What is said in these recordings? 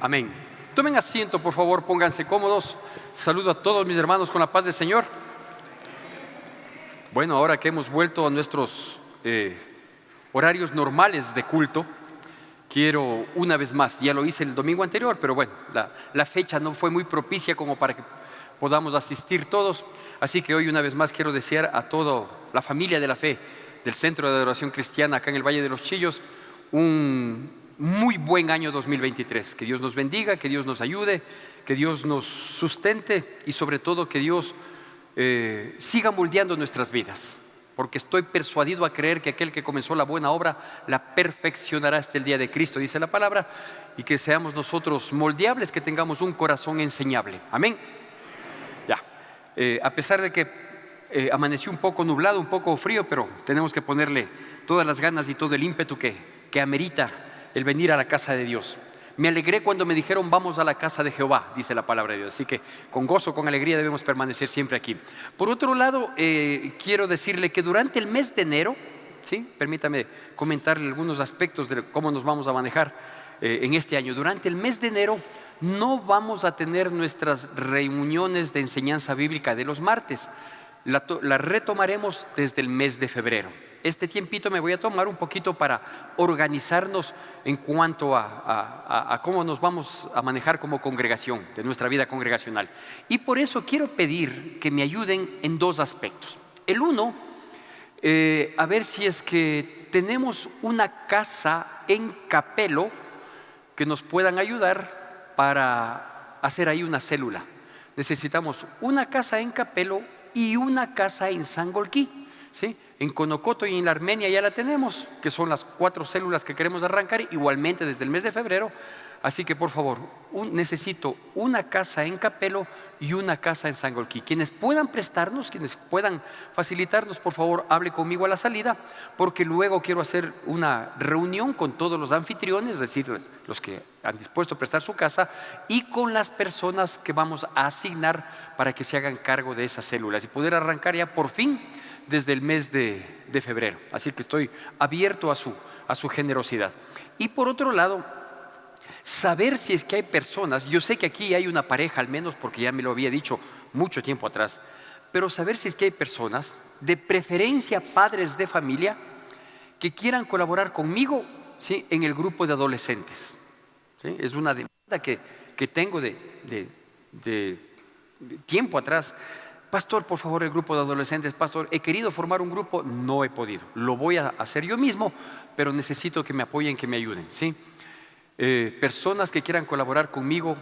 Amén. Tomen asiento, por favor, pónganse cómodos. Saludo a todos mis hermanos con la paz del Señor. Bueno, ahora que hemos vuelto a nuestros horarios normales de culto, quiero una vez más, ya lo hice el domingo anterior, pero bueno, la fecha no fue muy propicia como para que podamos asistir todos. Así que hoy una vez más quiero desear a toda la familia de la fe del Centro de Adoración Cristiana acá en el Valle de los Chillos un muy buen año 2023. Que Dios nos bendiga, que Dios nos ayude, que Dios nos sustente y sobre todo que Dios siga moldeando nuestras vidas. Porque estoy persuadido a creer que aquel que comenzó la buena obra la perfeccionará hasta el día de Cristo, dice la palabra, y que seamos nosotros moldeables, que tengamos un corazón enseñable. Amén. Ya, a pesar de que amaneció un poco nublado, un poco frío, pero tenemos que ponerle todas las ganas y todo el ímpetu que amerita el venir a la casa de Dios. Me alegré cuando me dijeron vamos a la casa de Jehová, dice la palabra de Dios. Así que con gozo, con alegría debemos permanecer siempre aquí. Por otro lado, quiero decirle que durante el mes de enero, ¿sí? Permítame comentarle algunos aspectos de cómo nos vamos a manejar en este año. Durante el mes de enero no vamos a tener nuestras reuniones de enseñanza bíblica de los martes. La retomaremos desde el mes de febrero. Este tiempito me voy a tomar un poquito para organizarnos en cuanto a cómo nos vamos a manejar como congregación, de nuestra vida congregacional. Y por eso quiero pedir que me ayuden en dos aspectos. El uno, a ver si es que tenemos una casa en Capelo que nos puedan ayudar para hacer ahí una célula. Necesitamos una casa en Capelo y una casa en Sangolquí, ¿sí? En Conocoto y en la Armenia ya la tenemos, que son las 4 células que queremos arrancar igualmente desde el mes de febrero. Así que por favor, necesito una casa en Capelo y una casa en Sangolquí. Quienes puedan prestarnos, quienes puedan facilitarnos, por favor, hable conmigo a la salida, porque luego quiero hacer una reunión con todos los anfitriones, es decir, los que han dispuesto a prestar su casa, y con las personas que vamos a asignar para que se hagan cargo de esas células y poder arrancar ya por fin desde el mes de febrero. Así que estoy abierto a su generosidad. Y por otro lado, saber si es que hay personas, yo sé que aquí hay una pareja al menos porque ya me lo había dicho mucho tiempo atrás, pero saber si es que hay personas, de preferencia padres de familia, que quieran colaborar conmigo, ¿sí? En el grupo de adolescentes, ¿sí? Es una demanda que tengo de tiempo atrás. Pastor, por favor, el grupo de adolescentes. Pastor, he querido formar un grupo, no he podido. Lo voy a hacer yo mismo, pero necesito que me apoyen, que me ayuden, ¿sí? Personas que quieran colaborar conmigo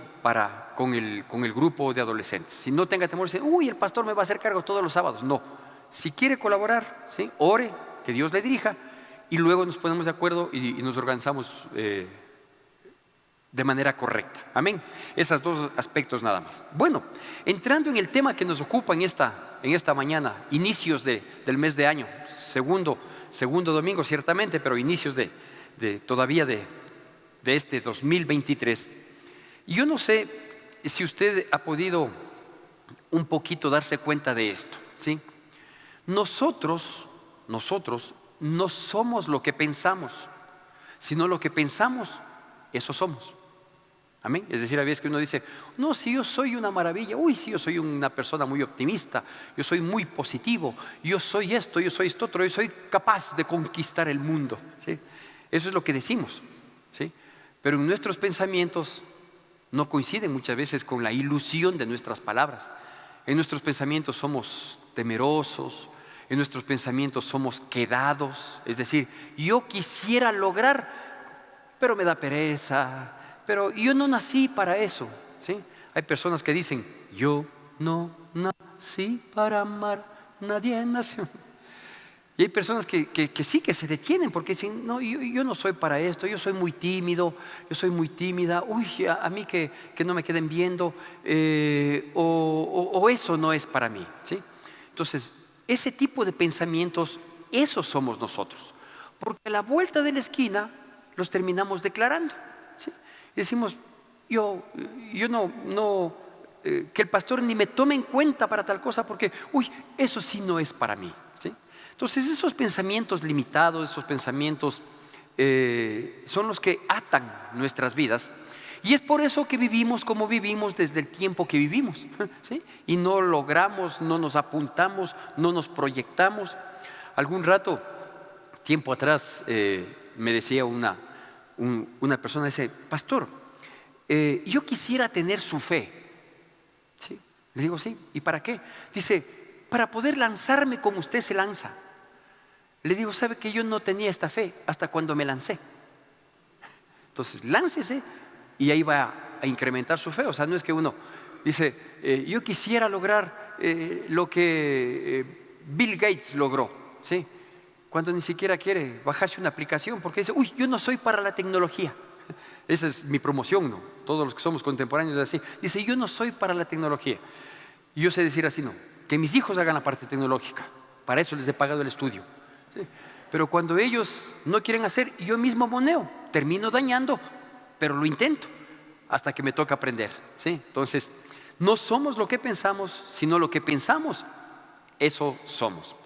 con el grupo de adolescentes. Si no tenga temor, dice, uy, el pastor me va a hacer cargo todos los sábados. No, si quiere colaborar, ¿sí? Ore, que Dios le dirija y luego nos ponemos de acuerdo y nos organizamos de manera correcta. Amén. Esos dos aspectos nada más. Bueno, entrando en el tema que nos ocupa en esta mañana, inicios del mes de año, segundo domingo ciertamente, pero inicios todavía de este 2023. Y yo no sé si usted ha podido un poquito darse cuenta de esto, ¿sí? Nosotros no somos lo que pensamos, sino lo que pensamos, eso somos. Amén. Es decir, a veces que uno dice, no, si yo soy una maravilla, uy, si yo soy una persona muy optimista, yo soy muy positivo, yo soy esto otro, yo soy capaz de conquistar el mundo, ¿sí? Eso es lo que decimos, ¿sí? Pero en nuestros pensamientos no coinciden muchas veces con la ilusión de nuestras palabras. En nuestros pensamientos somos temerosos, en nuestros pensamientos somos quedados, es decir, yo quisiera lograr, pero me da pereza. Pero yo no nací para eso, ¿sí? Hay personas que dicen, yo no nací para amar, nadie nació. Y hay personas que sí, que se detienen porque dicen, no, yo no soy para esto, yo soy muy tímido, yo soy muy tímida, uy, a mí que no me queden viendo, o eso no es para mí, ¿sí? Entonces, ese tipo de pensamientos, esos somos nosotros, porque a la vuelta de la esquina los terminamos declarando, ¿sí? Y decimos, yo no, que el pastor ni me tome en cuenta para tal cosa porque, uy, eso sí no es para mí, ¿sí? Entonces esos pensamientos limitados, esos pensamientos son los que atan nuestras vidas Y es por eso que vivimos como vivimos desde el tiempo que vivimos, ¿sí? Y no logramos, no nos apuntamos, no nos proyectamos. Algún rato, tiempo atrás, me decía una persona, dice: pastor, yo quisiera tener su fe. ¿Sí? Le digo: sí, ¿y para qué? Dice: para poder lanzarme como usted se lanza. Le digo: ¿sabe que yo no tenía esta fe hasta cuando me lancé? Entonces, láncese y ahí va a incrementar su fe. O sea, no es que uno dice: yo quisiera lograr lo que Bill Gates logró, ¿sí? Cuando ni siquiera quiere bajarse una aplicación porque dice: uy, yo no soy para la tecnología. Esa es mi promoción, ¿no? Todos los que somos contemporáneos así. Dice: yo no soy para la tecnología. Y yo sé decir así: no, que mis hijos hagan la parte tecnológica. Para eso les he pagado el estudio, ¿sí? Pero cuando ellos no quieren hacer, yo mismo moneo, termino dañando, pero lo intento hasta que me toca aprender, ¿sí? Entonces, no somos lo que pensamos, sino lo que pensamos, eso somos.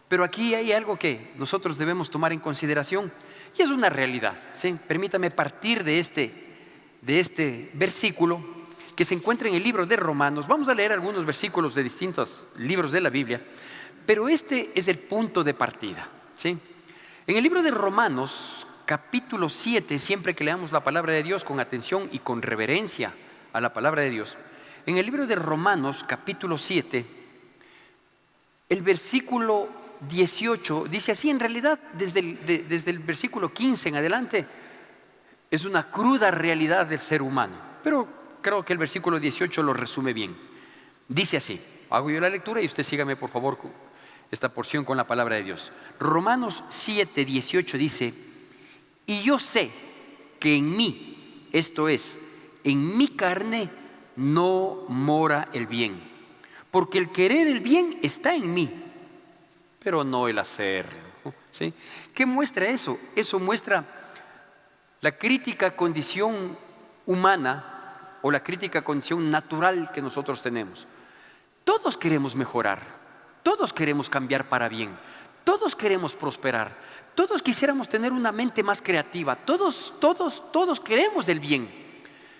Pero aquí hay algo que nosotros debemos tomar en consideración y es una realidad, ¿sí? Permítame partir de este versículo que se encuentra en el libro de Romanos. Vamos a leer algunos versículos de distintos libros de la Biblia, pero este es el punto de partida, ¿sí? En el libro de Romanos, capítulo 7, siempre que leamos la palabra de Dios con atención y con reverencia a la palabra de Dios, en el libro de Romanos, capítulo 7, el versículo 18 dice así. En realidad, desde el versículo 15 en adelante, es una cruda realidad del ser humano, pero creo que el versículo 18 lo resume bien. Dice así, hago yo la lectura y usted sígame por favor esta porción con la palabra de Dios. Romanos 7, 18 dice: y yo sé que en mí, esto es, en mi carne, no mora el bien, porque el querer el bien está en mí, pero no el hacerlo, ¿sí? ¿Qué muestra eso? Eso muestra la crítica condición humana o la crítica condición natural que nosotros tenemos. Todos queremos mejorar, todos queremos cambiar para bien, todos queremos prosperar, todos quisiéramos tener una mente más creativa, todos queremos del bien,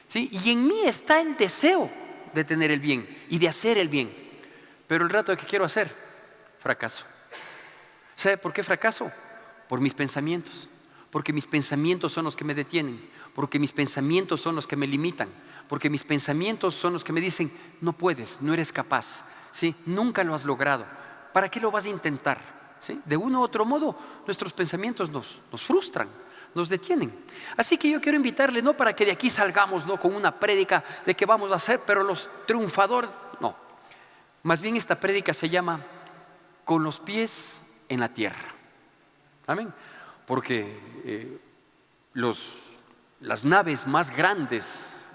¿sí? Y en mí está el deseo de tener el bien y de hacer el bien, pero el rato que quiero hacer, fracaso. ¿Sabe por qué fracaso? Por mis pensamientos, porque mis pensamientos son los que me detienen, porque mis pensamientos son los que me limitan, porque mis pensamientos son los que me dicen: no puedes, no eres capaz, ¿sí? Nunca lo has logrado, ¿para qué lo vas a intentar? ¿Sí? De uno u otro modo, nuestros pensamientos nos frustran, nos detienen. Así que yo quiero invitarle, no para que de aquí salgamos, ¿no?, con una prédica de que vamos a ser, pero los triunfadores, no. Más bien esta prédica se llama con los pies en la tierra. Amén. Porque las naves más grandes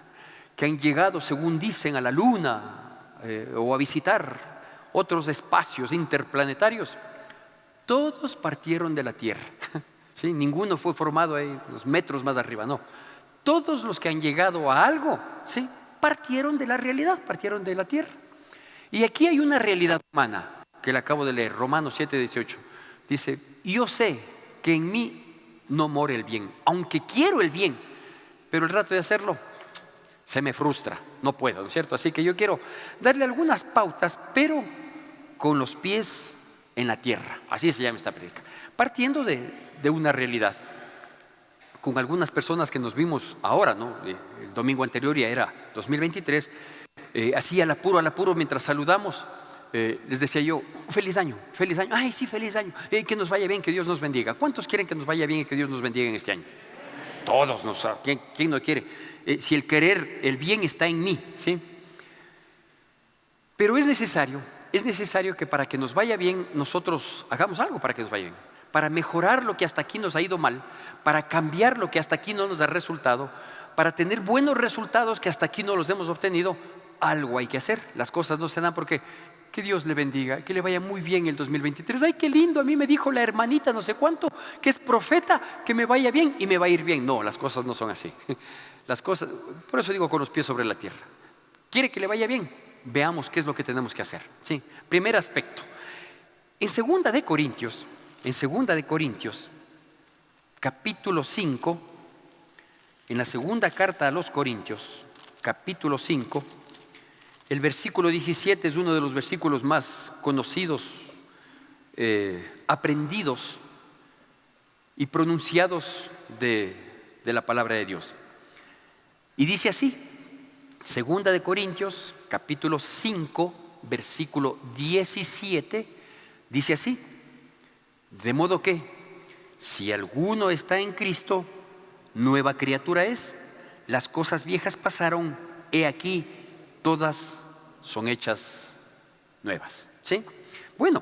que han llegado, según dicen, a la luna o a visitar otros espacios interplanetarios, todos partieron de la tierra, ¿sí? Ninguno fue formado ahí los metros más arriba, no. Todos los que han llegado a algo, ¿sí?, partieron de la realidad, partieron de la tierra. Y aquí hay una realidad humana que le acabo de leer, Romanos 7, 18. Dice: yo sé que en mí no mora el bien, aunque quiero el bien, pero el rato de hacerlo se me frustra, no puedo, ¿no es cierto? Así que yo quiero darle algunas pautas, pero con los pies en la tierra, así se llama esta prédica, partiendo de una realidad. Con algunas personas que nos vimos ahora, ¿no? El domingo anterior ya era 2023, así al apuro, mientras saludamos, les decía yo: feliz año, ay sí, feliz año, que nos vaya bien, que Dios nos bendiga. ¿Cuántos quieren que nos vaya bien y que Dios nos bendiga en este año? Todos, ¿no? ¿Quién no quiere? Si el querer, el bien está en mí, ¿sí? Pero es necesario que para que nos vaya bien nosotros hagamos algo para que nos vaya bien, para mejorar lo que hasta aquí nos ha ido mal, para cambiar lo que hasta aquí no nos da resultado, para tener buenos resultados que hasta aquí no los hemos obtenido. Algo hay que hacer. Las cosas no se dan porque que Dios le bendiga, que le vaya muy bien el 2023. Ay, qué lindo, a mí me dijo la hermanita no sé cuánto, que es profeta, que me vaya bien y me va a ir bien. No, las cosas no son así. Las cosas, por eso digo con los pies sobre la tierra. ¿Quiere que le vaya bien? Veamos qué es lo que tenemos que hacer, ¿sí? Primer aspecto. En segunda de Corintios, capítulo 5, en la segunda carta a los Corintios, capítulo 5, el versículo 17 es uno de los versículos más conocidos, aprendidos y pronunciados de la palabra de Dios. Y dice así, segunda de Corintios, capítulo 5, versículo 17, dice así: de modo que, si alguno está en Cristo, nueva criatura es, las cosas viejas pasaron, he aquí, todas son hechas nuevas. ¿Sí? Bueno,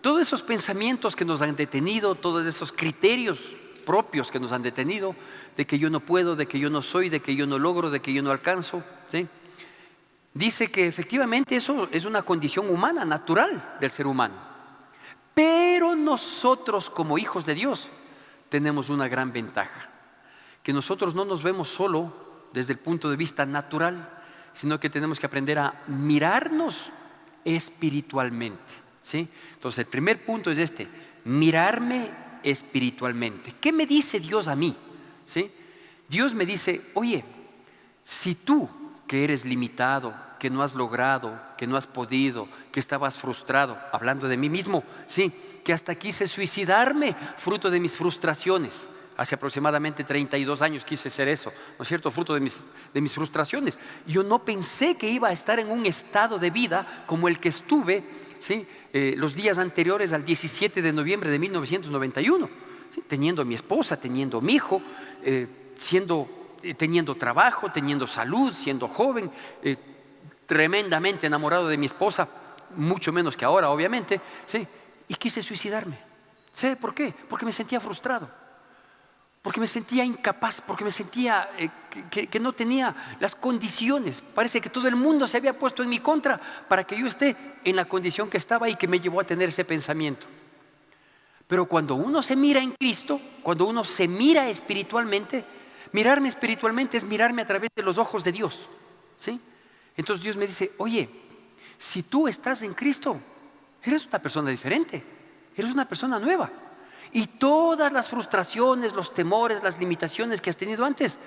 todos esos pensamientos que nos han detenido, todos esos criterios propios que nos han detenido, de que yo no puedo, de que yo no soy, de que yo no logro, de que yo no alcanzo, ¿sí? Dice que efectivamente eso es una condición humana, natural del ser humano. Pero nosotros como hijos de Dios tenemos una gran ventaja, que nosotros no nos vemos solo desde el punto de vista natural, sino que tenemos que aprender a mirarnos espiritualmente, ¿sí? Entonces el primer punto es este: mirarme espiritualmente. ¿Qué me dice Dios a mí? ¿Sí? Dios me dice: oye, si tú que eres limitado, que no has logrado, que no has podido, que estabas frustrado, hablando de mí mismo, sí, que hasta quise suicidarme fruto de mis frustraciones. Hace aproximadamente 32 años quise ser eso, ¿no es cierto? Fruto de mis frustraciones. Yo no pensé que iba a estar en un estado de vida como el que estuve, ¿sí? Los días anteriores al 17 de noviembre de 1991, ¿sí? Teniendo a mi esposa, teniendo a mi hijo, teniendo trabajo, teniendo salud, siendo joven, tremendamente enamorado de mi esposa, mucho menos que ahora, obviamente, ¿sí? Y quise suicidarme. ¿Sabe por qué? Porque me sentía frustrado, porque me sentía incapaz, porque me sentía que no tenía las condiciones. Parece que todo el mundo se había puesto en mi contra para que yo esté en la condición que estaba y que me llevó a tener ese pensamiento. Pero cuando uno se mira en Cristo, cuando uno se mira espiritualmente, mirarme espiritualmente es mirarme a través de los ojos de Dios, ¿sí? Entonces Dios me dice: oye, si tú estás en Cristo, eres una persona diferente, eres una persona nueva. Y todas las frustraciones, los temores, las limitaciones que has tenido antes,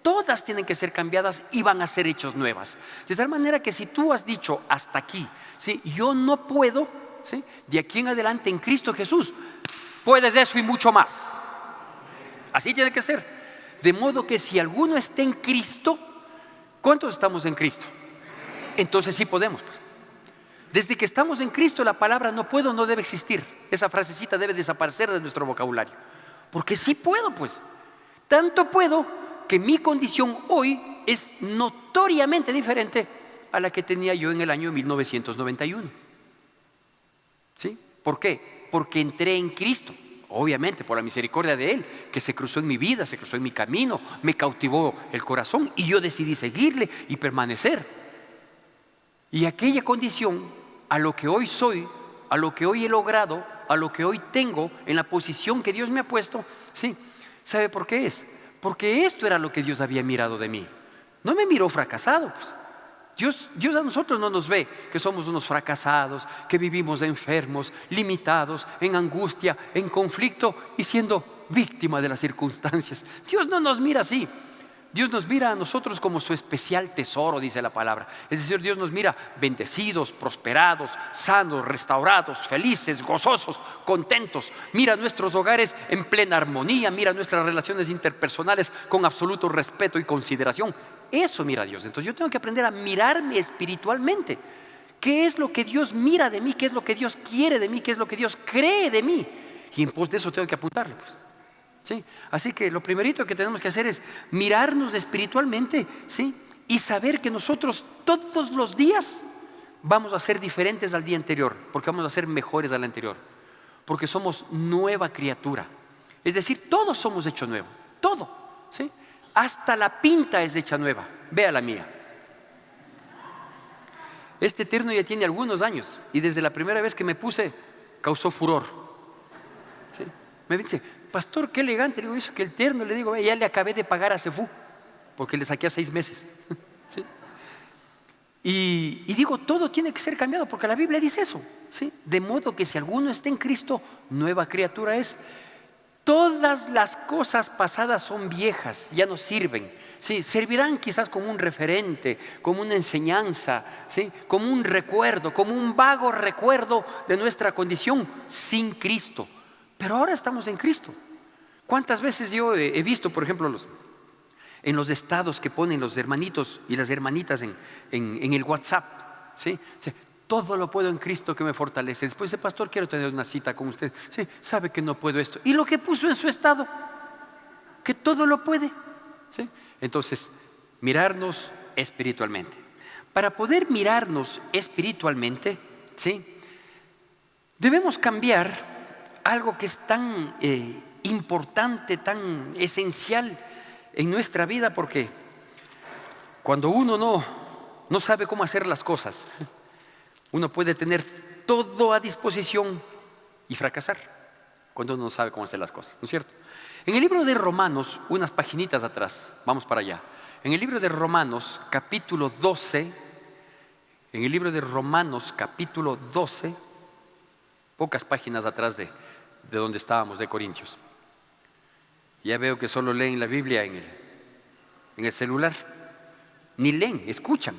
todas tienen que ser cambiadas y van a ser hechas nuevas. De tal manera que si tú has dicho hasta aquí, ¿sí? Yo no puedo, ¿sí? De aquí en adelante en Cristo Jesús puedes eso y mucho más. Así tiene que ser. De modo que si alguno está en Cristo, ¿cuántos estamos en Cristo? Entonces sí podemos, pues. Desde que estamos en Cristo, la palabra no puedo no debe existir. Esa frasecita debe desaparecer de nuestro vocabulario, porque sí puedo, pues. Tanto puedo que mi condición hoy es notoriamente diferente a la que tenía yo en el año 1991. ¿Sí? ¿Por qué? Porque entré en Cristo, obviamente por la misericordia de Él, que se cruzó en mi vida, se cruzó en mi camino, me cautivó el corazón y yo decidí seguirle y permanecer. Y aquella condición, a lo que hoy soy, a lo que hoy he logrado, a lo que hoy tengo, en la posición que Dios me ha puesto, ¿sí? ¿Sabe por qué es? Porque esto era lo que Dios había mirado de mí. No me miró fracasado, pues. Dios a nosotros no nos ve que somos unos fracasados, que vivimos enfermos, limitados, en angustia, en conflicto y siendo víctima de las circunstancias. Dios no nos mira así. Dios nos mira a nosotros como su especial tesoro, dice la palabra. Es decir, Dios nos mira bendecidos, prosperados, sanos, restaurados, felices, gozosos, contentos. Mira nuestros hogares en plena armonía, mira nuestras relaciones interpersonales con absoluto respeto y consideración. Eso mira Dios. Entonces yo tengo que aprender a mirarme espiritualmente. ¿Qué es lo que Dios mira de mí? ¿Qué es lo que Dios quiere de mí? ¿Qué es lo que Dios cree de mí? Y en pos de eso tengo que apuntarle, pues. ¿Sí? Así que lo primerito que tenemos que hacer es mirarnos espiritualmente, ¿sí? Y saber que nosotros todos los días vamos a ser diferentes al día anterior, porque vamos a ser mejores al anterior, porque somos nueva criatura. Es decir, todos somos hechos nuevo, todo, ¿sí? Hasta la pinta es hecha nueva. Vea la mía. Este terno ya tiene algunos años y desde la primera vez que me puse causó furor, ¿sí? Me dice: pastor, qué elegante. Le digo: eso que el terno, le digo, ya le acabé de pagar a Cefú porque le saqué a 6 meses. ¿Sí? Y digo, todo tiene que ser cambiado porque la Biblia dice eso, ¿sí? De modo que si alguno está en Cristo, nueva criatura es. todas las cosas pasadas son viejas, ya no sirven. Sí, servirán quizás como un referente, como una enseñanza, ¿sí? Como un recuerdo, como un vago recuerdo de nuestra condición sin Cristo. Pero ahora estamos en Cristo. ¿Cuántas veces yo he visto, por ejemplo, en los estados que ponen los hermanitos y las hermanitas en el WhatsApp? ¿Sí? Sí, todo lo puedo en Cristo que me fortalece. Después dice, pastor, quiero tener una cita con usted. Sí, sabe que no puedo esto. Y lo que puso en su estado, que todo lo puede. ¿Sí? Entonces, mirarnos espiritualmente. Para poder mirarnos espiritualmente, ¿sí?, debemos cambiar algo que es tan importante, tan esencial en nuestra vida, porque cuando uno no sabe cómo hacer las cosas, uno puede tener todo a disposición y fracasar cuando uno no sabe cómo hacer las cosas, ¿no es cierto? En el libro de Romanos, unas paginitas atrás, vamos para allá. En el libro de Romanos, capítulo 12, en el libro de Romanos, capítulo 12, pocas páginas atrás de donde estábamos, de Corintios. Ya veo que solo leen la Biblia en el celular. Ni leen, escuchan.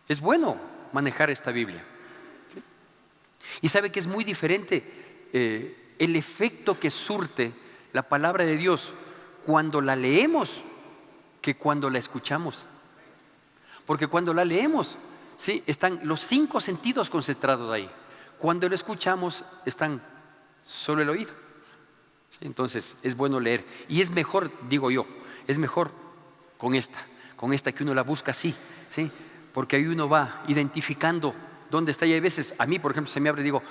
Es bueno manejar esta Biblia, ¿sí? Y sabe que es muy diferente el efecto que surte la palabra de Dios cuando la leemos que cuando la escuchamos. Porque cuando la leemos, ¿sí?, están los 5 sentidos concentrados ahí. Cuando lo escuchamos, están solo el oído. ¿Sí? Entonces es bueno leer. Y es mejor, digo yo, es mejor con esta que uno la busca así, ¿sí? Porque ahí uno va identificando dónde está. Y hay veces, a mí por ejemplo se me abre, digo,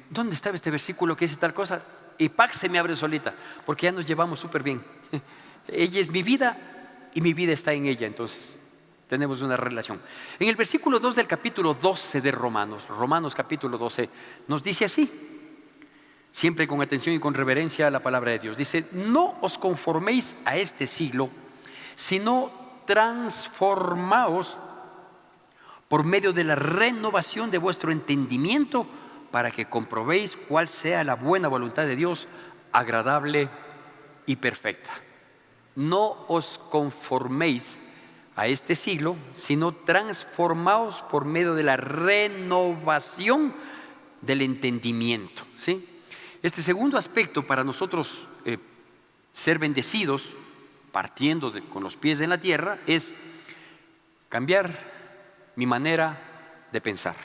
¿dónde estaba este versículo que dice tal cosa? Y ¡pac!, se me abre solita, porque ya nos llevamos súper bien. Ella es mi vida y mi vida está en ella, entonces tenemos una relación. En el versículo 2 del capítulo 12 de Romanos capítulo 12, nos dice así, siempre con atención y con reverencia a la palabra de Dios. Dice, no os conforméis a este siglo, sino transformaos por medio de la renovación de vuestro entendimiento, para que comprobéis cuál sea la buena voluntad de Dios, agradable y perfecta. No os conforméis a este siglo, sino transformaos por medio de la renovación del entendimiento, ¿sí? Este segundo aspecto para nosotros ser bendecidos, partiendo con los pies en la tierra, es cambiar mi manera de pensar.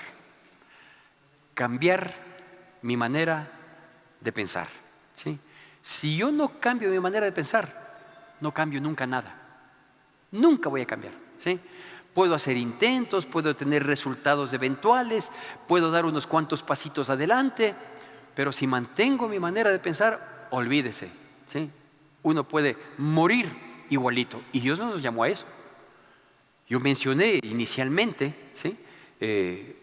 Cambiar mi manera de pensar, ¿sí? Si yo no cambio mi manera de pensar, no cambio nunca nada. Nunca voy a cambiar, ¿sí? Puedo hacer intentos, puedo tener resultados eventuales, puedo dar unos cuantos pasitos adelante, pero si mantengo mi manera de pensar, olvídese, ¿sí? Uno puede morir igualito. Y Dios no nos llamó a eso. Yo mencioné inicialmente, ¿sí?,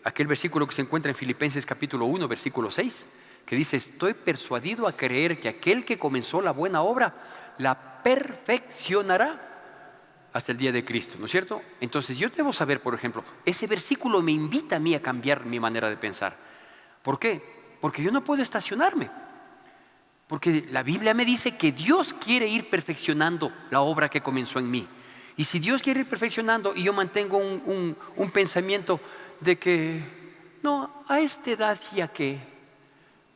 aquel versículo que se encuentra en Filipenses capítulo 1, versículo 6, que dice, estoy persuadido a creer que aquel que comenzó la buena obra la perfeccionará hasta el día de Cristo, ¿no es cierto? Entonces yo debo saber, por ejemplo, ese versículo me invita a mí a cambiar mi manera de pensar. ¿Por qué? Porque yo no puedo estacionarme. Porque la Biblia me dice que Dios quiere ir perfeccionando la obra que comenzó en mí. Y si Dios quiere ir perfeccionando y yo mantengo un pensamiento de que no, a esta edad ya que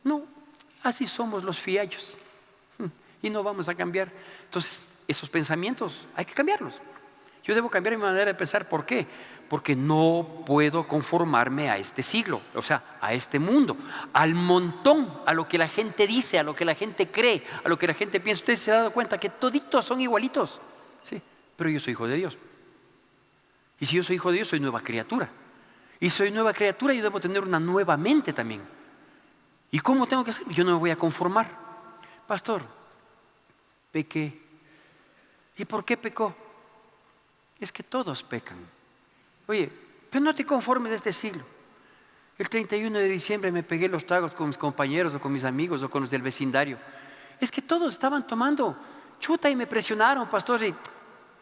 no, así somos los fiallos y no vamos a cambiar, entonces esos pensamientos hay que cambiarlos. Yo debo cambiar mi manera de pensar. ¿Por qué? Porque no puedo conformarme a este siglo, o sea, a este mundo, al montón, a lo que la gente dice, a lo que la gente cree, a lo que la gente piensa. Usted se ha dado cuenta que toditos son igualitos, sí, pero yo soy hijo de Dios. Y si yo soy hijo de Dios, soy nueva criatura. Y soy nueva criatura, yo debo tener una nueva mente también. ¿Y cómo tengo que hacerlo? Yo no me voy a conformar. Pastor, pequé. ¿Y por qué pecó? Es que todos pecan. Oye, pero no te conformes de este siglo. El 31 de diciembre me pegué los tragos con mis compañeros o con mis amigos o con los del vecindario. Es que todos estaban tomando chuta y me presionaron, pastor,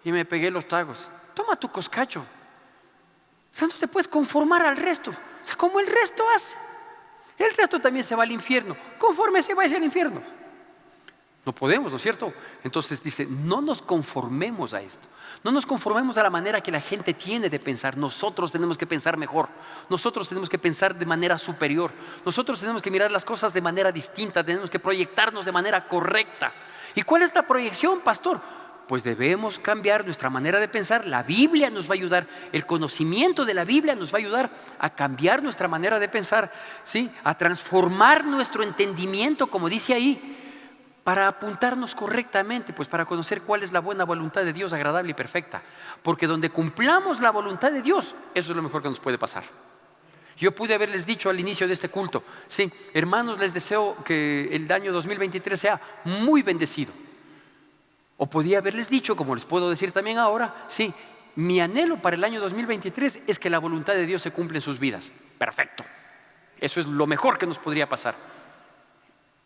y me pegué los tragos. Toma tu coscacho. O sea, no te puedes conformar al resto. O sea, como el resto hace. El resto también se va al infierno. Conforme se va al infierno. No podemos, ¿no es cierto? Entonces dice, no nos conformemos a esto. No nos conformemos a la manera que la gente tiene de pensar. Nosotros tenemos que pensar mejor. Nosotros tenemos que pensar de manera superior. Nosotros tenemos que mirar las cosas de manera distinta. Tenemos que proyectarnos de manera correcta. ¿Y cuál es la proyección, pastor? Pues debemos cambiar nuestra manera de pensar. La Biblia nos va a ayudar. El conocimiento de la Biblia nos va a ayudar a cambiar nuestra manera de pensar, ¿sí? A transformar nuestro entendimiento, como dice ahí, para apuntarnos correctamente, pues para conocer cuál es la buena voluntad de Dios, agradable y perfecta. Porque donde cumplamos la voluntad de Dios, eso es lo mejor que nos puede pasar. Yo pude haberles dicho al inicio de este culto, sí, hermanos, les deseo que el año 2023 sea muy bendecido. O podía haberles dicho, como les puedo decir también ahora, sí, mi anhelo para el año 2023 es que la voluntad de Dios se cumpla en sus vidas. Perfecto. Eso es lo mejor que nos podría pasar.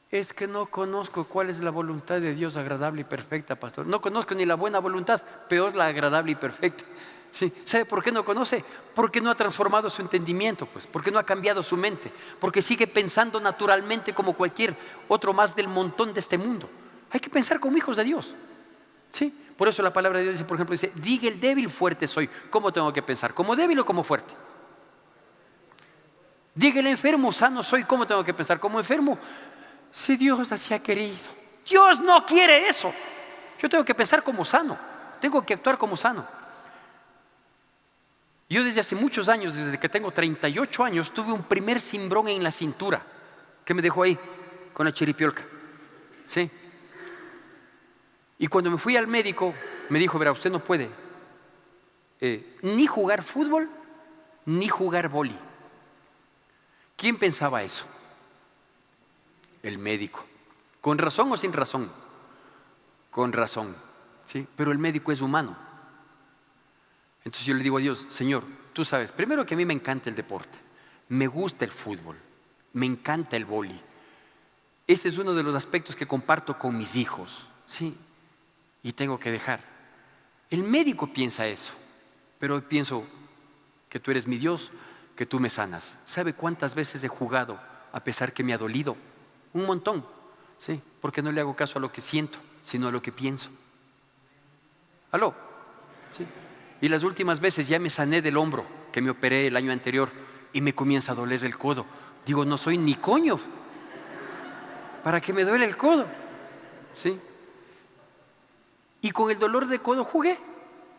Es que no conozco cuál es la voluntad de Dios agradable y perfecta, pastor. No conozco ni la buena voluntad, peor la agradable y perfecta. ¿Sí? ¿Sabe por qué no conoce? Porque no ha transformado su entendimiento, pues, porque no ha cambiado su mente, porque sigue pensando naturalmente como cualquier otro más del montón de este mundo. Hay que pensar como hijos de Dios. ¿Sí? Por eso la palabra de Dios dice, por ejemplo, dice, diga el débil, fuerte soy. ¿Cómo tengo que pensar? ¿Como débil o como fuerte? Diga el enfermo, sano soy. ¿Cómo tengo que pensar? ¿Como enfermo? Si Dios así ha querido. Dios no quiere eso. Yo tengo que pensar como sano. Tengo que actuar como sano. Yo desde hace muchos años, desde que tengo 38 años, tuve un primer cimbrón en la cintura que me dejó ahí con la chiripiolca. ¿Sí? Y cuando me fui al médico, me dijo, verá, usted no puede ni jugar fútbol, ni jugar vóley. ¿Quién pensaba eso? El médico. ¿Con razón o sin razón? Con razón, ¿sí? Pero el médico es humano. Entonces yo le digo a Dios, Señor, tú sabes, primero que a mí me encanta el deporte, me gusta el fútbol, me encanta el vóley. Ese es uno de los aspectos que comparto con mis hijos, ¿sí? Y tengo que dejar. El médico piensa eso, pero pienso que tú eres mi Dios, que tú me sanas. ¿Sabe cuántas veces he jugado a pesar que me ha dolido? Un montón, ¿sí? Porque no le hago caso a lo que siento, sino a lo que pienso. ¿Aló? ¿Sí? Y las últimas veces ya me sané del hombro, que me operé el año anterior, y me comienza a doler el codo. Digo, no soy ni coño para que me duele el codo, ¿sí? Y con el dolor de codo jugué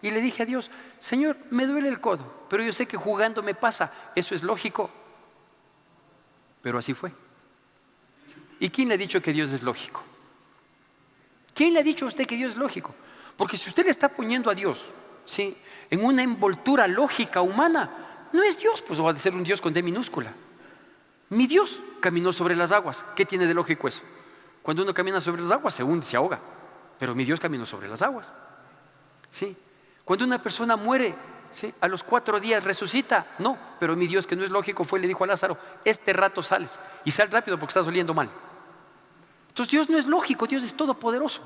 y le dije a Dios, Señor, me duele el codo, pero yo sé que jugando me pasa. Eso es lógico, pero así fue. ¿Y quién le ha dicho que Dios es lógico? ¿Quién le ha dicho a usted que Dios es lógico? Porque si usted le está poniendo a Dios, ¿sí?, en una envoltura lógica humana, no es Dios, pues va a ser un Dios con D minúscula. Mi Dios caminó sobre las aguas. ¿Qué tiene de lógico eso? Cuando uno camina sobre las aguas se hunde, se ahoga. Pero mi Dios caminó sobre las aguas, ¿sí? Cuando una persona muere, ¿sí?, a los 4 días resucita. No, pero mi Dios, que no es lógico, fue y le dijo a Lázaro, este rato sales y sal rápido porque estás oliendo mal. Entonces Dios no es lógico, Dios es todopoderoso.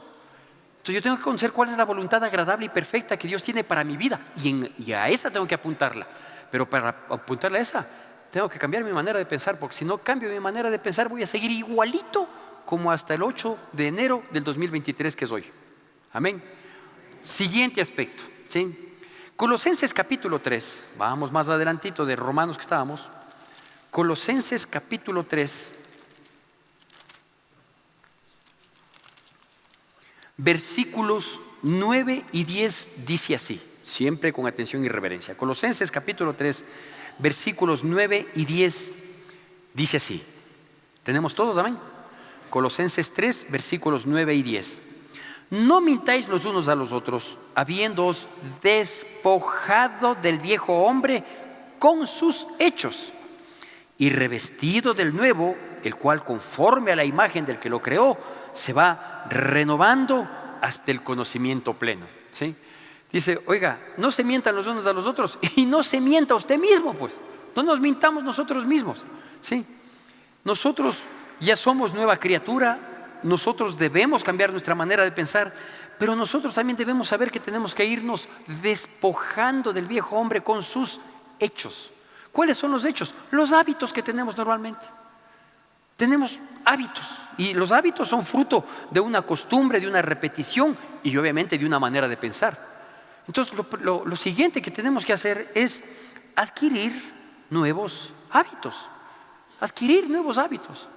Entonces yo tengo que conocer cuál es la voluntad agradable y perfecta que Dios tiene para mi vida y a esa tengo que apuntarla. Pero para apuntarla a esa tengo que cambiar mi manera de pensar, porque si no cambio mi manera de pensar voy a seguir igualito como hasta el 8 de enero del 2023 que es hoy. Amén. Siguiente aspecto, ¿sí? Colosenses capítulo 3, vamos más adelantito de Romanos que estábamos. Colosenses capítulo 3, versículos 9 y 10 dice así, siempre con atención y reverencia. Colosenses capítulo 3, versículos 9 y 10 dice así. ¿Tenemos todos? Amén. Colosenses 3, versículos 9 y 10. No mintáis los unos a los otros, habiéndoos despojado del viejo hombre con sus hechos y revestido del nuevo, el cual conforme a la imagen del que lo creó, se va renovando hasta el conocimiento pleno, ¿sí? Dice, oiga, no se mientan los unos a los otros y no se mienta usted mismo, pues. No nos mintamos nosotros mismos, ¿sí? Nosotros ya somos nueva criatura, nosotros debemos cambiar nuestra manera de pensar, pero nosotros también debemos saber que tenemos que irnos despojando del viejo hombre con sus hechos. ¿Cuáles son los hechos? Los hábitos que tenemos normalmente. Tenemos hábitos y los hábitos son fruto de una costumbre, de una repetición y obviamente de una manera de pensar. Entonces lo siguiente que tenemos que hacer es adquirir nuevos hábitos. Adquirir nuevos hábitos.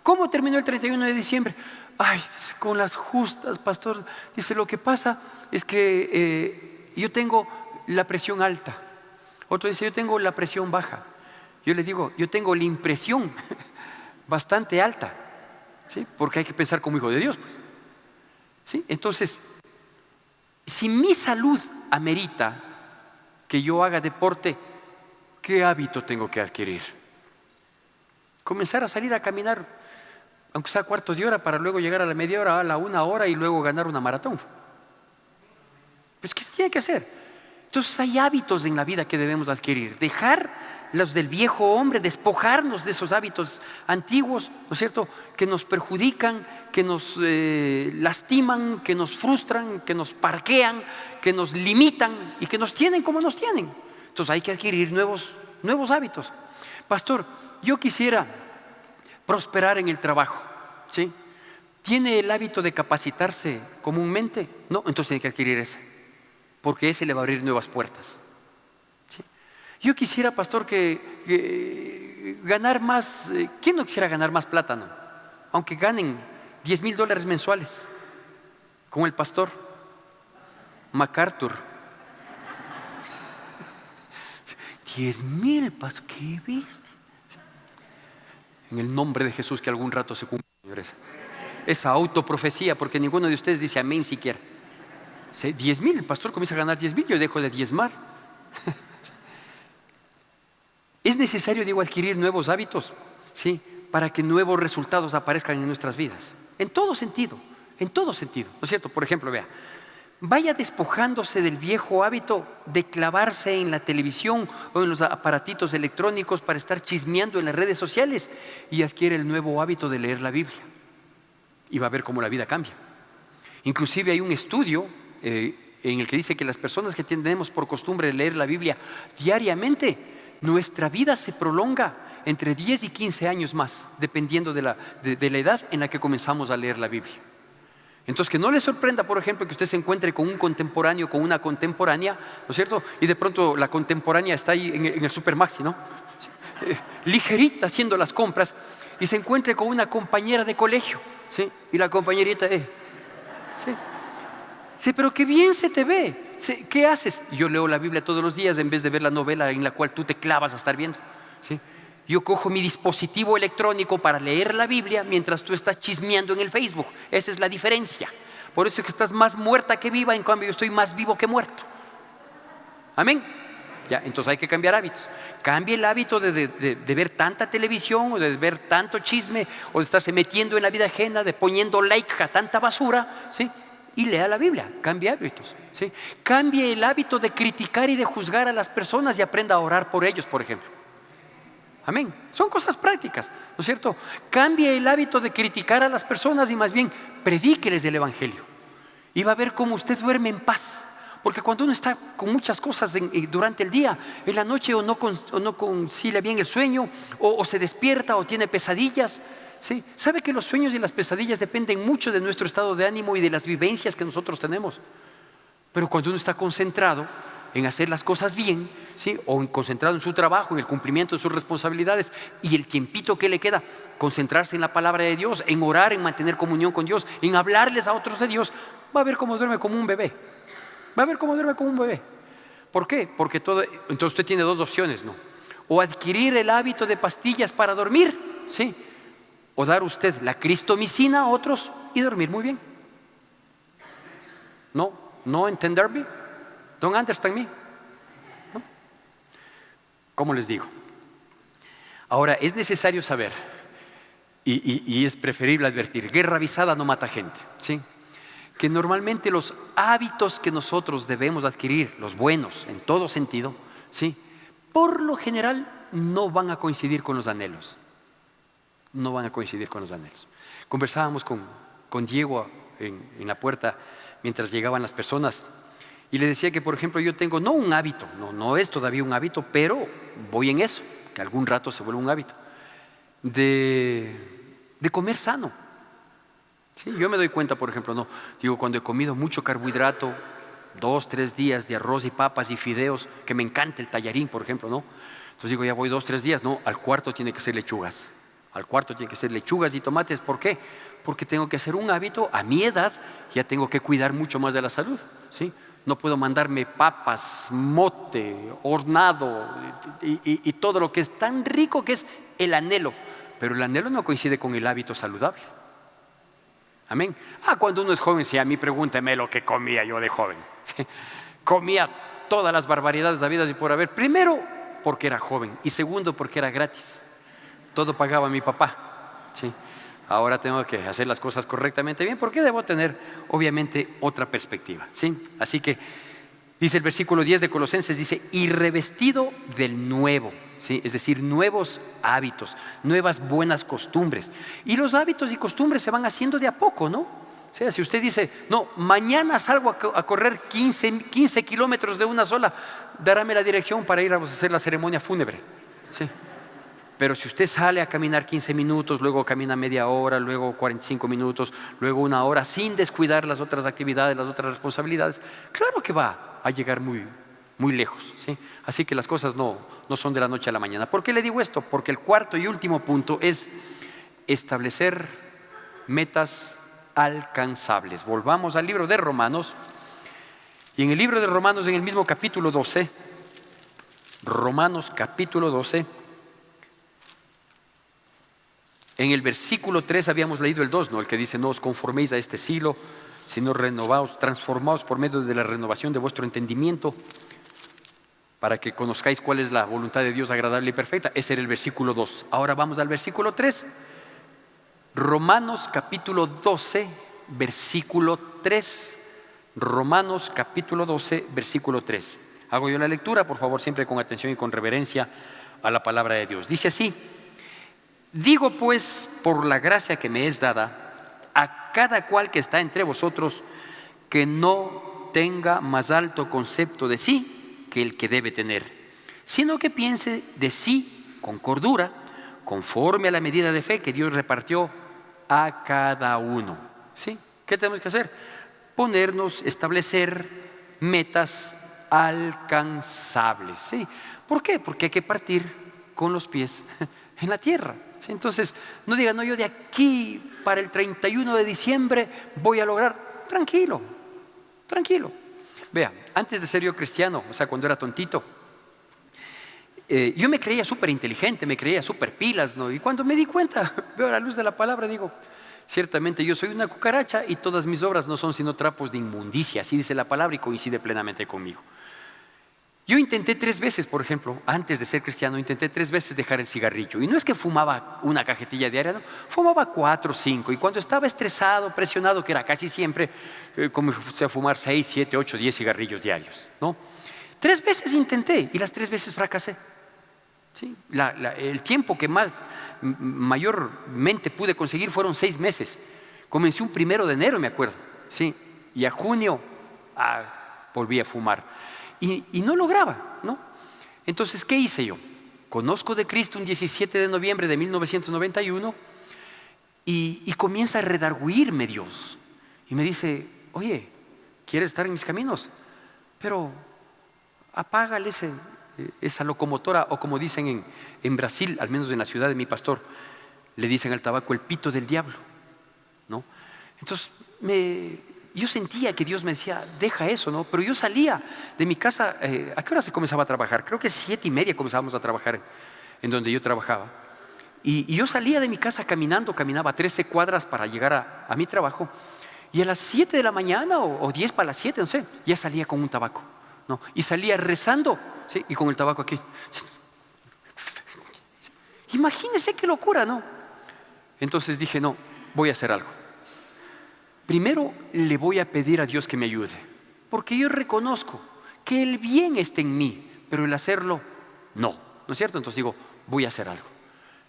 ¿Cómo terminó el 31 de diciembre? Ay, con las justas, pastor. Dice, lo que pasa es que yo tengo la presión alta. Otro dice, yo tengo la presión baja. Yo le digo, yo tengo la impresión bastante alta, ¿sí? Porque hay que pensar como hijo de Dios, pues. ¿Sí? Entonces, si mi salud amerita que yo haga deporte, ¿qué hábito tengo que adquirir? Comenzar a salir a caminar, aunque sea cuartos de hora, para luego llegar a la media hora, a la 1 hora y luego ganar una maratón. Pues, ¿qué se tiene que hacer? Entonces hay hábitos en la vida que debemos adquirir. Dejar los del viejo hombre, despojarnos de esos hábitos antiguos, ¿no es cierto?, que nos perjudican, que nos lastiman, que nos frustran, que nos parquean, que nos limitan y que nos tienen como nos tienen. Entonces hay que adquirir nuevos hábitos. Pastor, yo quisiera prosperar en el trabajo, ¿sí? ¿Tiene el hábito de capacitarse comúnmente? No, entonces tiene que adquirir ese, porque ese le va a abrir nuevas puertas. ¿Sí? Yo quisiera, pastor, que ganar más. ¿Quién no quisiera ganar más plátano? Aunque ganen $10,000 mensuales, como el pastor MacArthur. 10,000, pastor, qué bestia. En el nombre de Jesús, que algún rato se cumpla, señores. Esa autoprofecía, porque ninguno de ustedes dice amén siquiera. 10,000, el pastor comienza a ganar 10,000, yo dejo de diezmar. Es necesario, digo, adquirir nuevos hábitos, ¿sí?, para que nuevos resultados aparezcan en nuestras vidas. En todo sentido, ¿no es cierto? Por ejemplo, vea, vaya despojándose del viejo hábito de clavarse en la televisión o en los aparatitos electrónicos para estar chismeando en las redes sociales y adquiere el nuevo hábito de leer la Biblia. Y va a ver cómo la vida cambia. Inclusive hay un estudio en el que dice que las personas que tenemos por costumbre leer la Biblia diariamente, nuestra vida se prolonga entre 10 y 15 años más, dependiendo de la edad en la que comenzamos a leer la Biblia. Entonces, que no le sorprenda, por ejemplo, que usted se encuentre con un contemporáneo, con una contemporánea, ¿no es cierto? Y de pronto la contemporánea está ahí en el Supermaxi, ¿no? Ligerita haciendo las compras, y se encuentre con una compañera de colegio, ¿sí? Y la compañerita, ¿sí? Sí, pero qué bien se te ve. ¿Qué haces? Yo leo la Biblia todos los días en vez de ver la novela en la cual tú te clavas a estar viendo, ¿sí? Yo cojo mi dispositivo electrónico para leer la Biblia mientras tú estás chismeando en el Facebook. Esa es la diferencia. Por eso es que estás más muerta que viva, en cambio yo estoy más vivo que muerto. Amén. Ya, entonces hay que cambiar hábitos. Cambie el hábito de ver tanta televisión o de ver tanto chisme o de estarse metiendo en la vida ajena, de poniendo like a tanta basura, ¿sí? Y lea la Biblia, cambie hábitos, ¿sí? Cambie el hábito de criticar y de juzgar a las personas y aprenda a orar por ellos, por ejemplo. Amén. Son cosas prácticas, ¿no es cierto? Cambie el hábito de criticar a las personas y más bien predíqueles el Evangelio. Y va a ver cómo usted duerme en paz. Porque cuando uno está con muchas cosas durante el día, en la noche o no concilia bien el sueño, o se despierta o tiene pesadillas, ¿sí? ¿Sabe que los sueños y las pesadillas dependen mucho de nuestro estado de ánimo y de las vivencias que nosotros tenemos? Pero cuando uno está concentrado en hacer las cosas bien, ¿sí?, o concentrado en su trabajo, en el cumplimiento de sus responsabilidades, y el tiempito que le queda, concentrarse en la palabra de Dios, en orar, en mantener comunión con Dios, en hablarles a otros de Dios, va a ver cómo duerme como un bebé. Va a ver cómo duerme como un bebé. ¿Por qué? Porque entonces usted tiene dos opciones, ¿no? O adquirir el hábito de pastillas para dormir, ¿sí?, o dar usted la cristomicina a otros y dormir muy bien. ¿No entenderme? ¿Don't understand me? ¿No? ¿Cómo les digo? Ahora, es necesario saber, y es preferible advertir, guerra avisada no mata gente, ¿sí?, que normalmente los hábitos que nosotros debemos adquirir, los buenos en todo sentido, ¿sí?, por lo general no van a coincidir con los anhelos. No van a coincidir con los anhelos. Conversábamos con Diego en la puerta mientras llegaban las personas y le decía que, por ejemplo, yo tengo no un hábito, no es todavía un hábito, pero voy en eso, que algún rato se vuelve un hábito, de de comer sano. Sí, yo me doy cuenta, por ejemplo, no, digo, cuando he comido mucho carbohidrato, 2, 3 días de arroz y papas y fideos, que me encanta el tallarín, por ejemplo, ¿no? Entonces digo, ya voy 2, 3 días, no, al cuarto tiene que ser lechugas. Al cuarto tiene que ser lechugas y tomates. ¿Por qué? Porque tengo que hacer un hábito, a mi edad ya tengo que cuidar mucho más de la salud, ¿sí? No puedo mandarme papas, mote, hornado y todo lo que es tan rico que es el anhelo. Pero el anhelo no coincide con el hábito saludable. Amén. Cuando uno es joven, sí, a mí pregúnteme lo que comía yo de joven. ¿Sí? Comía todas las barbaridades habidas y por haber. Primero, porque era joven. Y segundo, porque era gratis. Todo pagaba mi papá. ¿Sí? Ahora tengo que hacer las cosas correctamente bien porque debo tener, obviamente, otra perspectiva. ¿Sí? Así que dice el versículo 10 de Colosenses, dice, y revestido del nuevo. ¿Sí? Es decir, nuevos hábitos, nuevas buenas costumbres. Y los hábitos y costumbres se van haciendo de a poco, ¿no? O sea, si usted dice, no, mañana salgo a correr 15 kilómetros de una sola, daráme la dirección para ir a hacer la ceremonia fúnebre. ¿Sí? Pero si usted sale a caminar 15 minutos, luego camina media hora, luego 45 minutos, luego una hora, sin descuidar las otras actividades, las otras responsabilidades, claro que va a llegar muy lejos. ¿Sí? Así que las cosas no son de la noche a la mañana. ¿Por qué le digo esto? Porque el cuarto y último punto es establecer metas alcanzables. Volvamos al libro de Romanos. Y en el libro de Romanos, en el mismo capítulo 12, Romanos capítulo 12, en el versículo 3 habíamos leído el 2, ¿no? El que dice, no os conforméis a este siglo, sino renovaos, transformaos por medio de la renovación de vuestro entendimiento, para que conozcáis cuál es la voluntad de Dios agradable y perfecta. Ese era el versículo 2. Ahora vamos al versículo 3. Romanos capítulo 12, versículo 3. Romanos capítulo 12, versículo 3. Hago yo la lectura, por favor, siempre con atención y con reverencia a la palabra de Dios. Dice así: digo pues, por la gracia que me es dada, a cada cual que está entre vosotros, que no tenga más alto concepto de sí que el que debe tener, sino que piense de sí con cordura, conforme a la medida de fe que Dios repartió a cada uno. ¿Sí? ¿Qué tenemos que hacer? Establecer metas alcanzables. ¿Sí? ¿Por qué? Porque hay que partir con los pies en la tierra. ¿Sí? Entonces, no diga, no, yo de aquí para el 31 de diciembre voy a lograr. Tranquilo, tranquilo. Vea, antes de ser yo cristiano, o sea, cuando era tontito, yo me creía súper inteligente, me creía súper pilas, ¿no? Y cuando me di cuenta, veo la luz de la palabra, digo, ciertamente yo soy una cucaracha y todas mis obras no son sino trapos de inmundicia, así dice la palabra y coincide plenamente conmigo. Yo intenté 3 veces, por ejemplo, antes de ser cristiano, intenté 3 veces dejar el cigarrillo. Y no es que fumaba una cajetilla diaria, no, fumaba 4 o 5. Y cuando estaba estresado, presionado, que era casi siempre, comencé a fumar 6, 7, 8, 10 cigarrillos diarios, ¿no? 3 veces intenté y las 3 veces fracasé. ¿Sí? El tiempo que mayormente pude conseguir fueron 6 meses. Comencé un 1 de enero, me acuerdo, ¿sí? Y a junio volví a fumar. Y no lograba, ¿no? Entonces, ¿qué hice yo? Conozco de Cristo un 17 de noviembre de 1991 y comienza a redarguirme Dios. Y me dice, oye, ¿quieres estar en mis caminos? Pero apágale esa locomotora, o como dicen en Brasil, al menos en la ciudad de mi pastor, le dicen al tabaco el pito del diablo, ¿no? Entonces, yo sentía que Dios me decía, deja eso, ¿no? Pero yo salía de mi casa, ¿a qué hora se comenzaba a trabajar? Creo que 7:30 comenzábamos a trabajar en donde yo trabajaba. Y yo salía de mi casa caminaba 13 cuadras para llegar a mi trabajo. Y a las 7 de la mañana o 10 para las 7, no sé, ya salía con un tabaco, ¿no? Y salía rezando, ¿sí? Y con el tabaco aquí. Imagínense qué locura, ¿no? Entonces dije, no, voy a hacer algo. Primero le voy a pedir a Dios que me ayude, porque yo reconozco que el bien está en mí, pero el hacerlo, ¿no es cierto? Entonces digo, voy a hacer algo.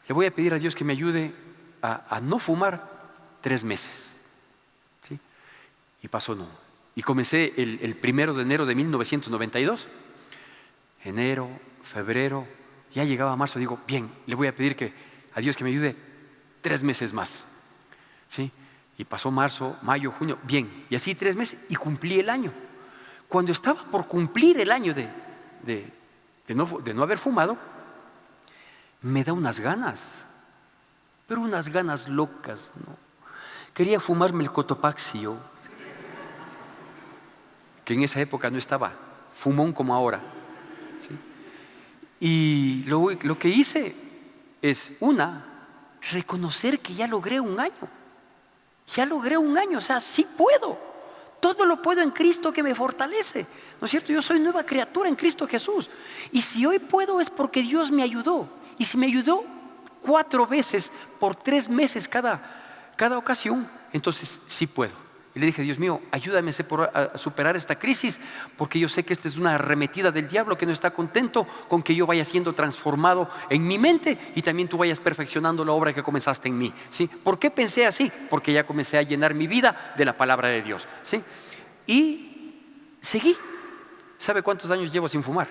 Le voy a pedir a Dios que me ayude a no fumar 3 meses. ¿Sí? Y pasó no. Y comencé el 1 de enero de 1992. Enero, febrero, ya llegaba marzo, digo, bien, le voy a pedir a Dios que me ayude 3 meses más. ¿Sí? Y pasó marzo, mayo, junio, bien. Y así 3 meses y cumplí el año. Cuando estaba por cumplir el año de no haber fumado, me da unas ganas, pero unas ganas locas, ¿no? Quería fumarme el Cotopaxi yo, que en esa época no estaba fumón como ahora, ¿sí? Y lo que hice es, reconocer que ya logré un año. Ya logré un año, o sea, sí puedo. Todo lo puedo en Cristo que me fortalece, ¿no es cierto? Yo soy nueva criatura en Cristo Jesús. Y si hoy puedo es porque Dios me ayudó. Y si me ayudó 4 veces por 3 meses cada ocasión, entonces sí puedo. Y le dije, Dios mío, ayúdame a superar esta crisis, porque yo sé que esta es una arremetida del diablo que no está contento con que yo vaya siendo transformado en mi mente y también tú vayas perfeccionando la obra que comenzaste en mí, ¿sí? ¿Por qué pensé así? Porque ya comencé a llenar mi vida de la palabra de Dios, ¿sí? Y seguí. ¿Sabe cuántos años llevo sin fumar?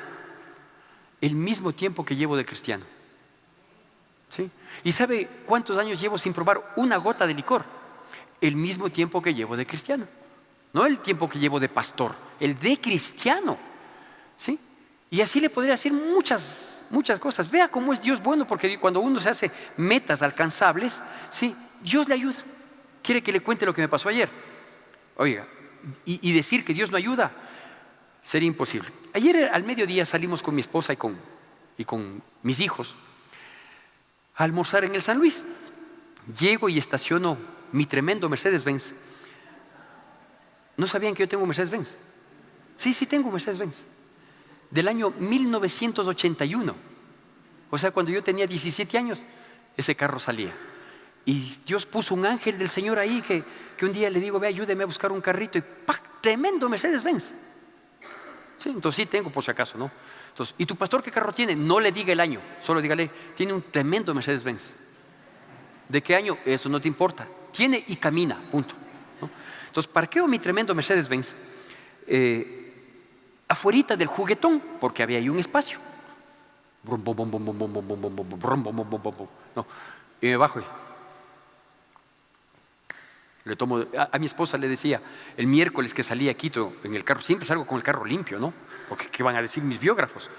El mismo tiempo que llevo de cristiano, ¿sí? ¿Y sabe cuántos años llevo sin probar una gota de licor? El mismo tiempo que llevo de cristiano. No el tiempo que llevo de pastor, el de cristiano, ¿sí? Y así le podría decir muchas cosas. Vea cómo es Dios bueno, porque cuando uno se hace metas alcanzables, ¿sí? Dios le ayuda. ¿Quiere que le cuente lo que me pasó ayer? Oiga, y decir que Dios no ayuda sería imposible. Ayer al mediodía salimos con mi esposa y con mis hijos a almorzar en el San Luis. Llego y estaciono mi tremendo Mercedes-Benz. ¿No sabían que yo tengo Mercedes-Benz? Sí, tengo Mercedes-Benz. Del año 1981. O sea, cuando yo tenía 17 años, ese carro salía. Y Dios puso un ángel del Señor ahí que un día le digo, ve, ayúdeme a buscar un carrito. Y ¡pac! Tremendo Mercedes-Benz. Sí, entonces sí tengo por si acaso, ¿no? Entonces, ¿y tu pastor qué carro tiene? No le diga el año, solo dígale, tiene un tremendo Mercedes-Benz. ¿De qué año? Eso no te importa. Tiene y camina, punto, ¿no? Entonces parqueo mi tremendo Mercedes-Benz afuerita del juguetón, porque había ahí un espacio. No, y me bajo y le tomo. A mi esposa le decía el miércoles que salí a Quito en el carro, siempre salgo con el carro limpio, ¿no? Porque ¿qué van a decir mis biógrafos?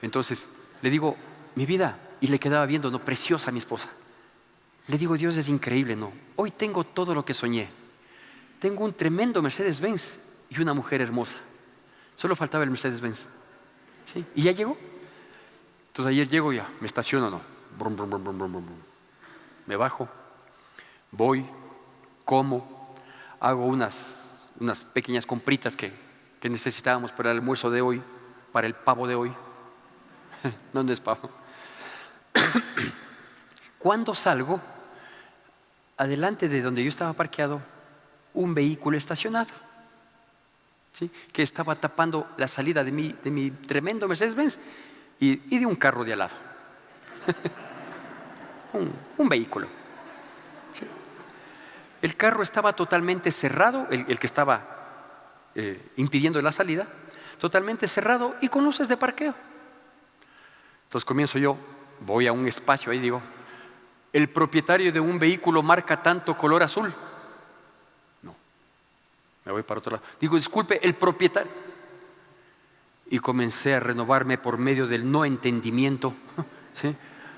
Entonces le digo, mi vida, y le quedaba viendo, no, preciosa mi esposa. Le digo, Dios es increíble, ¿no? Hoy tengo todo lo que soñé. Tengo un tremendo Mercedes-Benz y una mujer hermosa. Solo faltaba el Mercedes-Benz, ¿sí? Y ya llegó. Entonces ayer llego ya, me estaciono, ¿no? Brum, brum, brum, brum, brum, brum. Me bajo, voy, como, hago unas pequeñas compritas que necesitábamos para el almuerzo de hoy, para el pavo de hoy. ¿Dónde es pavo? Cuando salgo, adelante de donde yo estaba parqueado, un vehículo estacionado, ¿sí? Que estaba tapando la salida de mi tremendo Mercedes-Benz y de un carro de al lado. un vehículo, ¿sí? El carro estaba totalmente cerrado, el que estaba impidiendo la salida, totalmente cerrado y con luces de parqueo. Entonces comienzo yo, voy a un espacio ahí, digo, ¿el propietario de un vehículo marca tanto color azul? No. Me voy para otro lado. Digo, disculpe, el propietario. Y comencé a renovarme por medio del no entendimiento, ¿sí?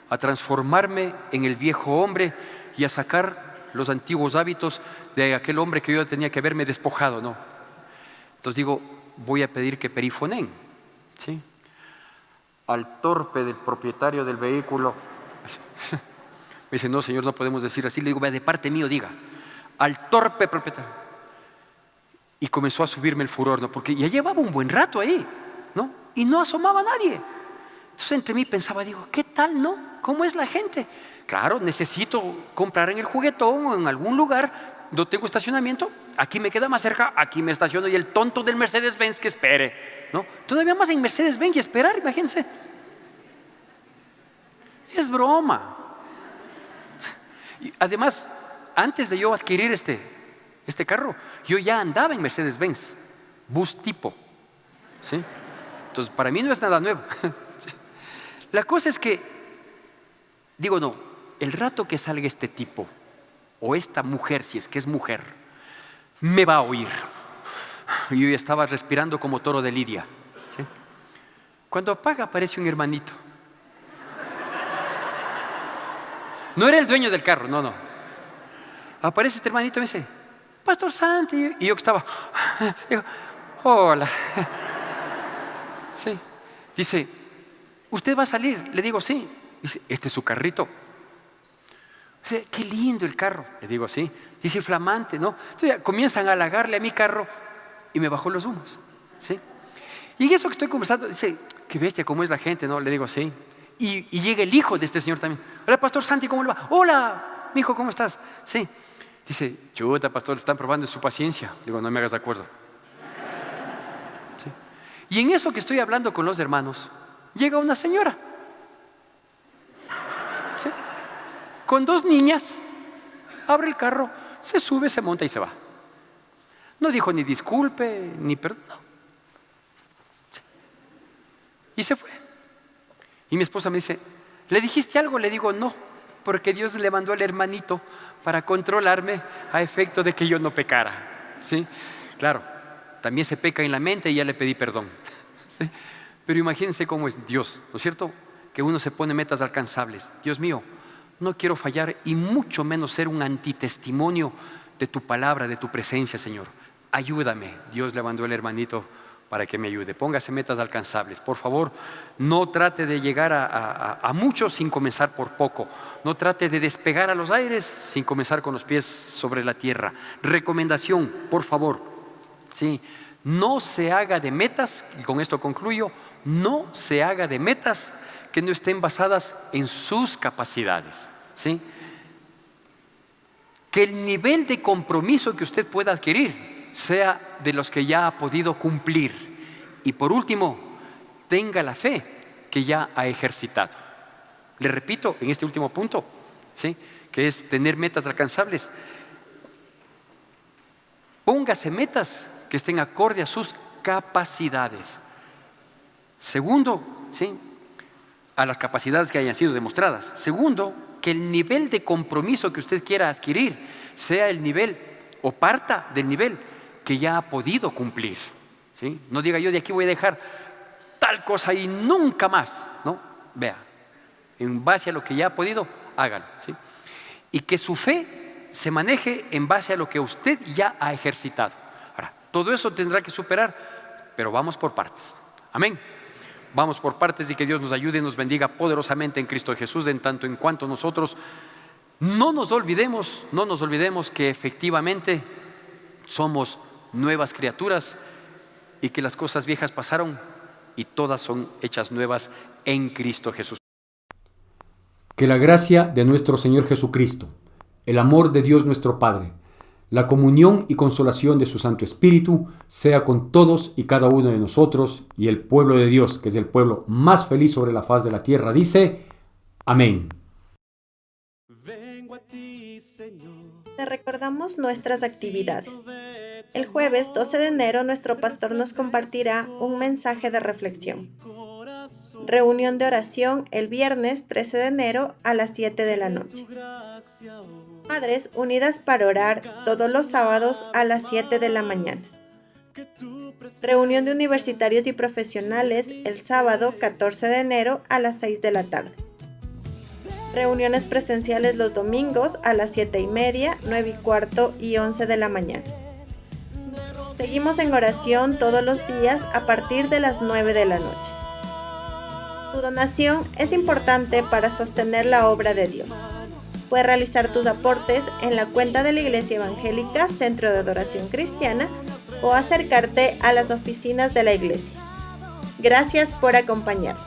A transformarme en el viejo hombre y a sacar los antiguos hábitos de aquel hombre que yo tenía que haberme despojado, ¿no? Entonces digo, voy a pedir que perifonen, ¿sí? Al torpe del propietario del vehículo. Me dice, no, señor, no podemos decir así. Le digo, vea, de parte mío diga, al torpe propietario. Y comenzó a subirme el furor, ¿no? Porque ya llevaba un buen rato ahí, ¿no? Y no asomaba a nadie. Entonces entre mí pensaba, digo, ¿qué tal, no? ¿Cómo es la gente? Claro, necesito comprar en el juguetón o en algún lugar, no tengo estacionamiento, aquí me queda más cerca, aquí me estaciono y el tonto del Mercedes-Benz que espere, ¿no? Todavía más en Mercedes-Benz y esperar, imagínense. Es broma. Y además, antes de yo adquirir este carro, yo ya andaba en Mercedes-Benz, bus tipo, ¿sí? Entonces para mí no es nada nuevo. La cosa es que digo, no, el rato que salga este tipo, o esta mujer, si es que es mujer, me va a oír. Y yo ya estaba respirando como toro de lidia, ¿sí? Cuando apaga aparece un hermanito. No era el dueño del carro, no. Aparece este hermanito y me dice, Pastor Santi. Y yo que estaba, digo, hola. Sí. Dice, ¿usted va a salir? Le digo, sí. Dice, este es su carrito. Dice, qué lindo el carro. Le digo, sí. Dice, flamante, ¿no? Entonces ya comienzan a halagarle a mi carro y me bajó los humos, ¿sí? Y en eso que estoy conversando, dice, qué bestia, cómo es la gente, ¿no? Le digo, sí. Y llega el hijo de este señor también. Hola, Pastor Santi, ¿cómo le va? Hola, mijo, ¿cómo estás? Sí. Dice, chuta, pastor, están probando su paciencia. Digo, no me hagas de acuerdo. ¿Sí? Y en eso que estoy hablando con los hermanos, llega una señora, ¿sí? Con 2 niñas, abre el carro, se sube, se monta y se va. No dijo ni disculpe, ni perdón. No. ¿Sí? Y se fue. Y mi esposa me dice, ¿le dijiste algo? Le digo, no, porque Dios le mandó al hermanito para controlarme a efecto de que yo no pecara, ¿sí? Claro, también se peca en la mente y ya le pedí perdón, ¿sí? Pero imagínense cómo es Dios, ¿no es cierto? Que uno se pone metas alcanzables. Dios mío, no quiero fallar y mucho menos ser un antitestimonio de tu palabra, de tu presencia, Señor. Ayúdame. Dios le mandó el hermanito para que me ayude. Póngase metas alcanzables. Por favor, no trate de llegar a mucho sin comenzar por poco. No trate de despegar a los aires sin comenzar con los pies sobre la tierra. Recomendación, por favor, ¿sí? No se haga de metas, y con esto concluyo, no se haga de metas que no estén basadas en sus capacidades, ¿sí? Que el nivel de compromiso que usted pueda adquirir sea de los que ya ha podido cumplir. Y por último, tenga la fe que ya ha ejercitado. Le repito en este último punto, ¿sí? Que es tener metas alcanzables. Póngase metas que estén acorde a sus capacidades. Segundo, ¿sí? A las capacidades que hayan sido demostradas. Segundo, que el nivel de compromiso que usted quiera adquirir sea el nivel o parta del nivel que ya ha podido cumplir, ¿sí? No diga yo de aquí voy a dejar tal cosa y nunca más, ¿no? Vea, en base a lo que ya ha podido, hágalo, ¿sí? Y que su fe se maneje en base a lo que usted ya ha ejercitado. Ahora, todo eso tendrá que superar, pero vamos por partes. Amén. Vamos por partes y que Dios nos ayude y nos bendiga poderosamente en Cristo Jesús, en tanto en cuanto nosotros no nos olvidemos que efectivamente somos nuevas criaturas y que las cosas viejas pasaron y todas son hechas nuevas en Cristo Jesús. Que la gracia de nuestro Señor Jesucristo, el amor de Dios nuestro Padre, la comunión y consolación de su Santo Espíritu sea con todos y cada uno de nosotros, y el pueblo de Dios, que es el pueblo más feliz sobre la faz de la tierra, dice: Amén. Te recordamos nuestras actividades. El jueves 12 de enero nuestro pastor nos compartirá un mensaje de reflexión. Reunión de oración el viernes 13 de enero a las 7 de la noche. Madres unidas para orar todos los sábados a las 7 de la mañana. Reunión de universitarios y profesionales el sábado 14 de enero a las 6 de la tarde. Reuniones presenciales los domingos a las 7:30, 9:15 y 11 de la mañana. Seguimos en oración todos los días a partir de las 9 de la noche. Tu donación es importante para sostener la obra de Dios. Puedes realizar tus aportes en la cuenta de la Iglesia Evangélica Centro de Adoración Cristiana o acercarte a las oficinas de la iglesia. Gracias por acompañarnos.